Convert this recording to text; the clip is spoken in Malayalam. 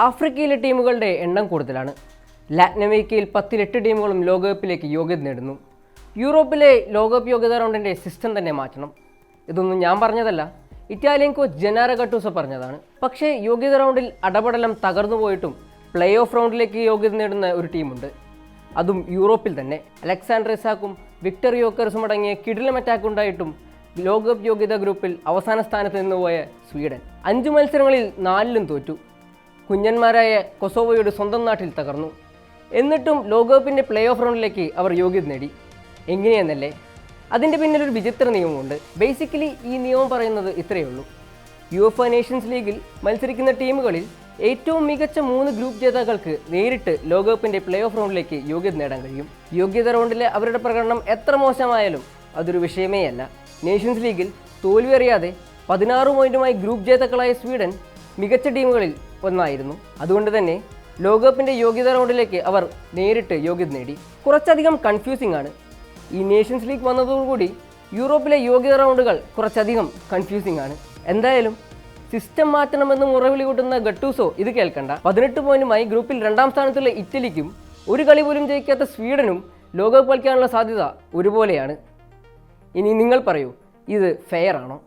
ആഫ്രിക്കയിലെ ടീമുകളുടെ എണ്ണം കൂടുതലാണ്. ലാറ്റിൻ അമേരിക്കയിൽ 10-8 ടീമുകളും ലോകകപ്പിലേക്ക് യോഗ്യത നേടുന്നു. യൂറോപ്പിലെ ലോകകപ്പ് യോഗ്യതാ റൗണ്ടിൻ്റെ സിസ്റ്റം തന്നെ മാറ്റണം. ഇതൊന്നും ഞാൻ പറഞ്ഞതല്ല, ഇറ്റാലിയൻ കോച്ച് ജെനാരോ ഗട്ടൂസോ പറഞ്ഞതാണ്. പക്ഷേ യോഗ്യതാ റൗണ്ടിൽ അടപടലം തകർന്നു പോയിട്ടും പ്ലേ ഓഫ് റൗണ്ടിലേക്ക് യോഗ്യത നേടുന്ന ഒരു ടീമുണ്ട്, അതും യൂറോപ്പിൽ തന്നെ. അലക്സാണ്ടർ ഇസാക്കും വിക്ടർ യോക്കർസും അടങ്ങിയ കിടിലം അറ്റാക്ക് ഉണ്ടായിട്ടും ലോകകപ്പ് യോഗ്യതാ ഗ്രൂപ്പിൽ അവസാന സ്ഥാനത്ത് നിന്നുപോയ സ്വീഡൻ 5 മത്സരങ്ങളിൽ 4ലും തോറ്റു. കുഞ്ഞന്മാരായ കൊസോവോയുടെ സ്വന്തം നാട്ടിൽ തകർന്നു. എന്നിട്ടും ലോകകപ്പിൻ്റെ പ്ലേ ഓഫ് റൗണ്ടിലേക്ക് അവർ യോഗ്യത നേടി. എങ്ങനെയെന്നല്ലേ? അതിൻ്റെ പിന്നിലൊരു വിചിത്ര നിയമമുണ്ട്. ബേസിക്കലി ഈ നിയമം പറയുന്നത് ഇത്രയേ ഉള്ളൂ: യുഎഫ നേഷൻസ് ലീഗിൽ മത്സരിക്കുന്ന ടീമുകളിൽ ഏറ്റവും മികച്ച 3 ഗ്രൂപ്പ് ജേതാക്കൾക്ക് നേരിട്ട് ലോകകപ്പിൻ്റെ പ്ലേ ഓഫ് റൗണ്ടിലേക്ക് യോഗ്യത നേടാൻ കഴിയും. യോഗ്യത റൗണ്ടിലെ അവരുടെ പ്രകടനം എത്ര മോശമായാലും അതൊരു വിഷയമേ അല്ല. നേഷൻസ് ലീഗിൽ തോൽവി അറിയാതെ 16 പോയിന്റുമായി ഗ്രൂപ്പ് ജേതാക്കളായ സ്വീഡൻ മികച്ച ടീമുകളിൽ ഒന്നായിരുന്നു. അതുകൊണ്ട് തന്നെ ലോകകപ്പിൻ്റെ യോഗ്യതാ റൗണ്ടിലേക്ക് അവർ നേരിട്ട് യോഗ്യത നേടി. കുറച്ചധികം കൺഫ്യൂസിംഗ് ആണ്. ഈ നേഷൻസ് ലീഗ് വന്നതോടുകൂടി യൂറോപ്പിലെ യോഗ്യതാ റൗണ്ടുകൾ കുറച്ചധികം കൺഫ്യൂസിംഗ് ആണ്. എന്തായാലും സിസ്റ്റം മാറ്റണമെന്ന് മുറവിളി കൂട്ടുന്ന ഗട്ടൂസോ ഇത് കേൾക്കണ്ട. 18 പോയിന്റുമായി ഗ്രൂപ്പിൽ 2ാം സ്ഥാനത്തുള്ള ഇറ്റലിക്കും ഒരു കളി പോലും ജയിക്കാത്ത സ്വീഡനും ലോകകപ്പ് കളിക്കാനുള്ള സാധ്യത ഒരുപോലെയാണ്. ഇനി നിങ്ങൾ പറയൂ, ഇത് ഫെയർ ആണോ?